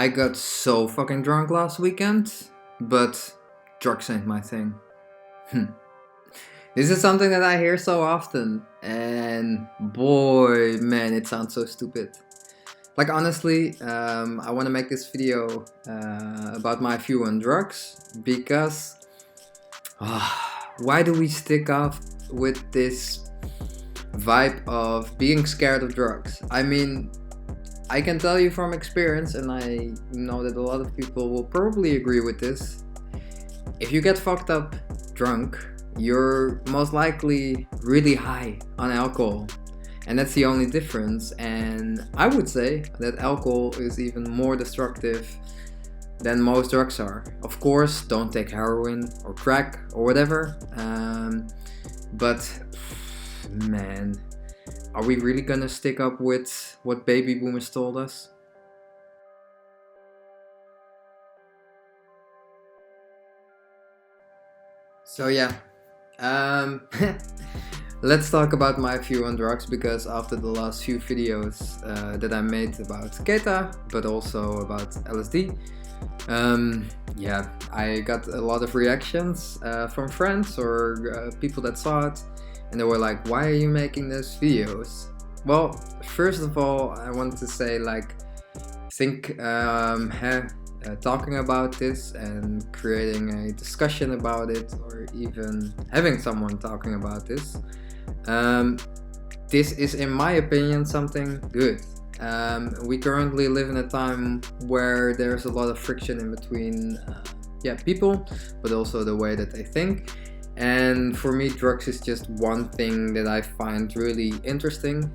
I got so fucking drunk last weekend, but drugs ain't my thing. This is something that I hear so often, and boy, man, it sounds so stupid. Like, honestly, I want to make this video about my view on drugs because why do we stick off with this vibe of being scared of drugs? I mean, I can tell you from experience, and I know that a lot of people will probably agree with this. If you get fucked up drunk, you're most likely really high on alcohol. And that's the only difference. And I would say that alcohol is even more destructive than most drugs are. Of course, don't take heroin or crack or whatever. But man, are we really gonna stick up with what baby boomers told us? So yeah, let's talk about my view on drugs, because after the last few videos that I made about Keta, but also about LSD, yeah, I got a lot of reactions from friends or people that saw it, and they were like, why are you making those videos? Well, first of all, I wanted to say, like, think talking about this and creating a discussion about it, or even having someone talking about this, this is, in my opinion, something good. We currently live in a time where there's a lot of friction in between people, but also the way that they think. And for me, drugs is just one thing that I find really interesting.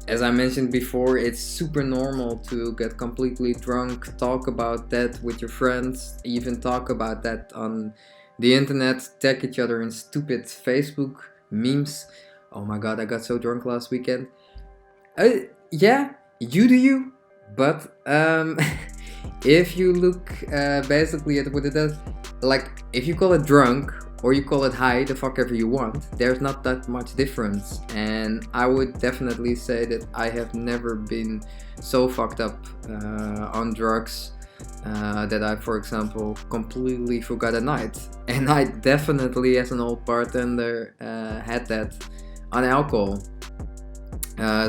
As I mentioned before, it's super normal to get completely drunk, talk about that with your friends, even talk about that on the internet, tag each other in stupid Facebook memes. Oh my god, I got so drunk last weekend. Yeah, you do you, but if you look basically at what it does, like, if you call it drunk or you call it high, the fuck ever you want, there's not that much difference. And I would definitely say that I have never been so fucked up on drugs that I, for example, completely forgot a night. And I definitely, as an old bartender, had that on alcohol.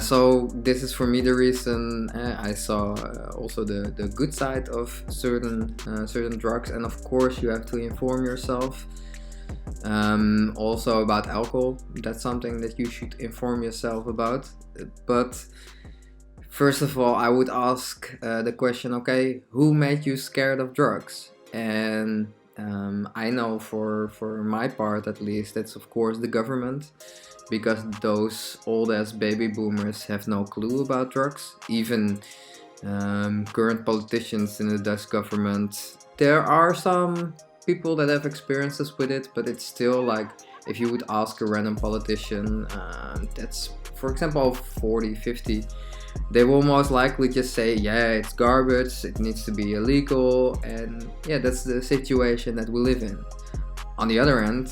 So this is for me the reason I saw also the good side of certain drugs. And of course you have to inform yourself also about alcohol. That's something that you should inform yourself about. But first of all, I would ask the question, okay, who made you scared of drugs? And I know for my part, at least, that's of course the government, because those old ass baby boomers have no clue about drugs. Even current politicians in the Dutch government, there are some people that have experiences with it, but it's still like, if you would ask a random politician that's, for example, 40, 50, they will most likely just say, yeah, it's garbage, it needs to be illegal, and yeah, that's the situation that we live in. On the other hand,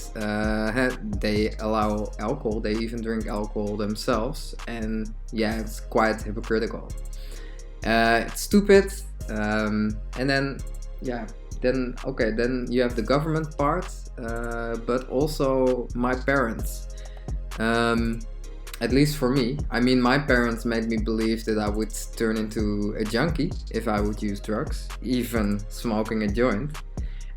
they allow alcohol, they even drink alcohol themselves, and yeah, it's quite hypocritical. It's stupid, and then then you have the government part, but also my parents. At least for me, I mean, my parents made me believe that I would turn into a junkie if I would use drugs, even smoking a joint.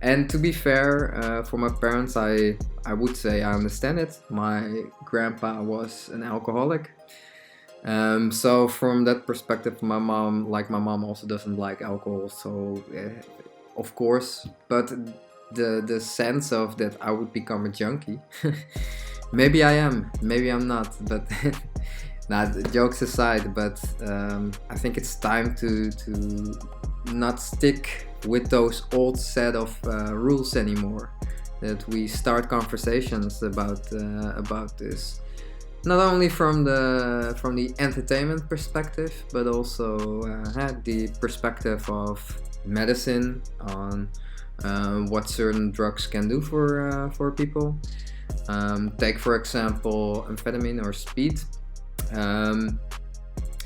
And to be fair, for my parents, I would say I understand it. My grandpa was an alcoholic. So from that perspective, my mom also doesn't like alcohol, so of course. But the sense of that I would become a junkie, maybe I am, maybe I'm not, but nah, jokes aside, but I think it's time to not stick with those old set of rules anymore, that we start conversations about this, not only from the entertainment perspective, but also the perspective of medicine, on what certain drugs can do for people. Take for example amphetamine or speed.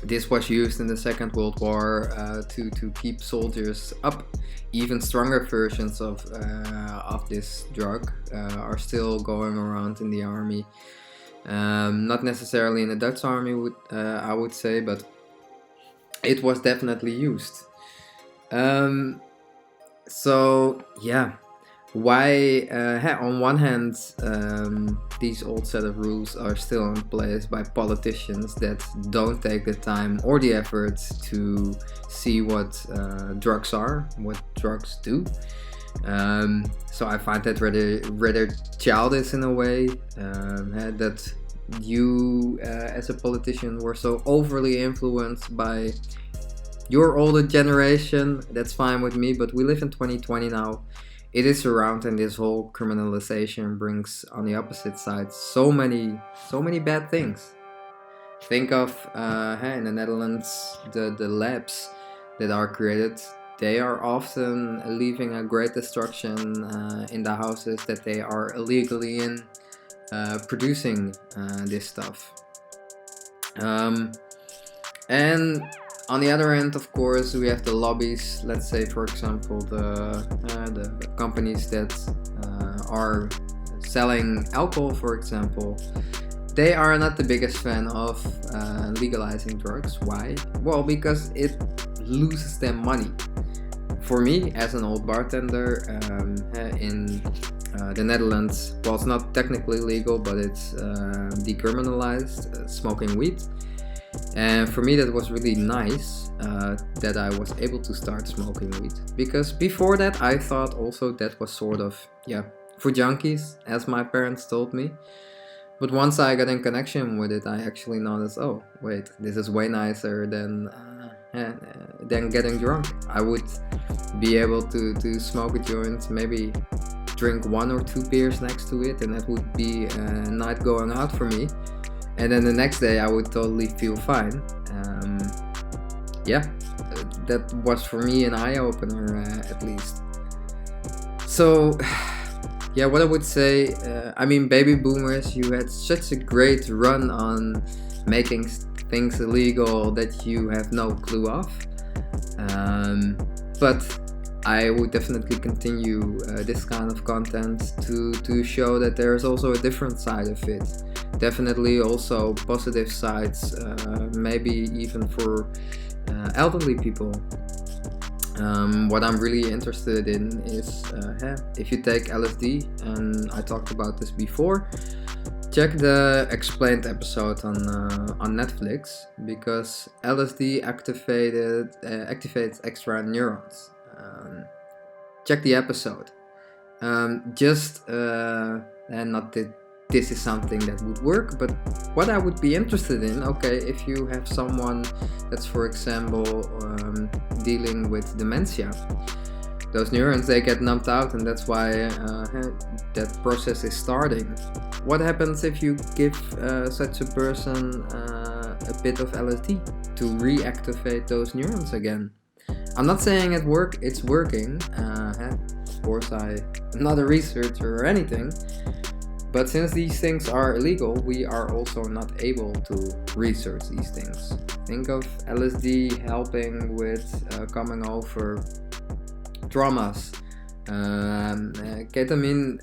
This was used in the Second World War to keep soldiers up. Even stronger versions of this drug are still going around in the army. Not necessarily in the Dutch army, I would say, but it was definitely used. So yeah, why on one hand these old set of rules are still in place by politicians that don't take the time or the effort to see what drugs are, what drugs do. So I find that rather childish in a way, that you as a politician were so overly influenced by your older generation. That's fine with me, but we live in 2020 now. It is around, and this whole criminalization brings on the opposite side so many bad things. Think of in the Netherlands, the labs that are created, they are often leaving a great destruction in the houses that they are illegally in, producing this stuff. And on the other end, of course, we have the lobbies. Let's say, for example, the companies that are selling alcohol, for example, they are not the biggest fan of legalizing drugs. Why? Well, because it loses them money. For me, as an old bartender in the Netherlands, well, it's not technically legal, but it's decriminalized, smoking weed. And for me that was really nice that I was able to start smoking weed, because before that I thought also that was sort of for junkies, as my parents told me. But once I got in connection with it, I actually noticed, oh wait, this is way nicer than getting drunk. I would be able to smoke a joint, maybe drink 1 or 2 beers next to it, and that would be a night going out for me. And then the next day I would totally feel fine. That was for me an eye-opener, at least. So, yeah, what I would say, baby boomers, you had such a great run on making things illegal that you have no clue of. But I would definitely continue this kind of content to show that there is also a different side of it. Definitely also positive sides, maybe even for elderly people. What I'm really interested in is if you take LSD, and I talked about this before, check the explained episode on Netflix, because LSD activates extra neurons. Check the episode. And not that this is something that would work, but what I would be interested in, okay, if you have someone that's, for example, dealing with dementia, those neurons, they get numbed out, and that's why that process is starting. What happens if you give such a person a bit of LSD to reactivate those neurons again? I'm not saying it's working. Of course, I'm not a researcher or anything. But since these things are illegal, we are also not able to research these things. Think of LSD helping with coming over traumas. Ketamine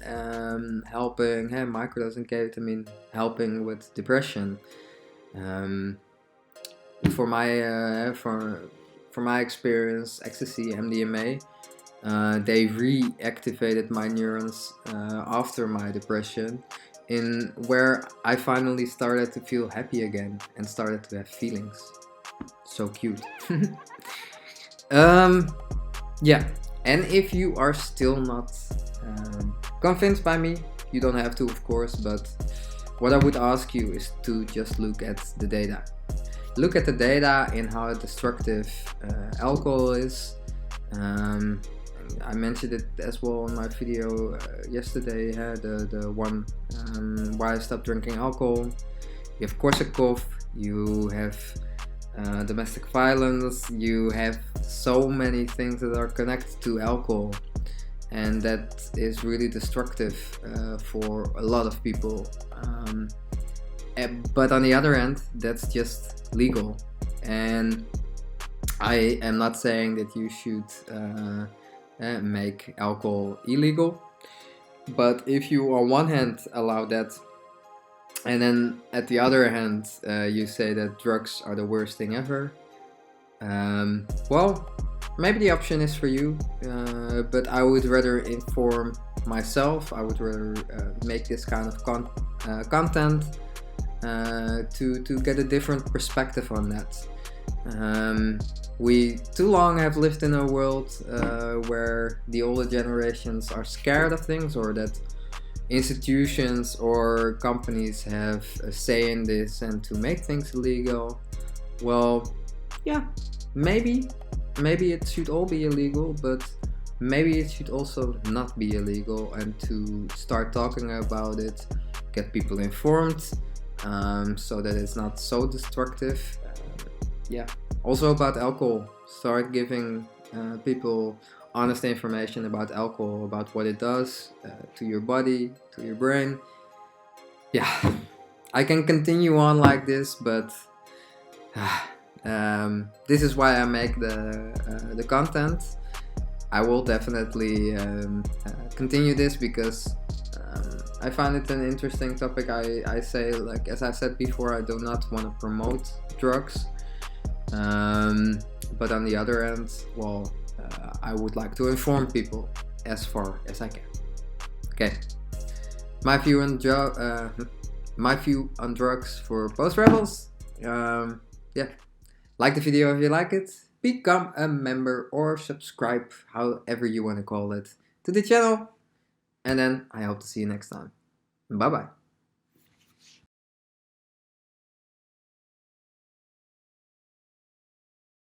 helping, microdosing ketamine helping with depression. For my experience, ecstasy, MDMA, they reactivated my neurons after my depression, in where I finally started to feel happy again and started to have feelings. So cute. And if you are still not convinced by me, you don't have to, of course, but what I would ask you is to just look at the data. Look at the data in how destructive alcohol is. I mentioned it as well in my video yesterday, the one why I stopped drinking alcohol. You have Korsakoff, you have domestic violence, you have so many things that are connected to alcohol, and that is really destructive for a lot of people. But on the other hand, that's just legal, And I am not saying that you should make alcohol illegal, but if you on one hand allow that, and then at the other hand you say that drugs are the worst thing ever, well, maybe the option is for you, but I would rather inform myself. I would rather make this kind of content to get a different perspective on that. We too long have lived in a world where the older generations are scared of things, or that institutions or companies have a say in this and to make things illegal. Well, yeah, maybe it should all be illegal, but maybe it should also not be illegal, and to start talking about it, get people informed, so that it's not so destructive. Yeah, also about alcohol, start giving people honest information about alcohol, about what it does to your body, to your brain. Yeah, I can continue on like this, but this is why I make the content. I will definitely continue this because I find it an interesting topic. I say, like, as I said before, I do not want to promote drugs, but on the other end, well, I would like to inform people as far as I can. Okay, my view on drugs for post rebels. Yeah, like the video if you like it, become a member or subscribe, however you want to call it, to the channel, and then I hope to see you next time. Bye bye.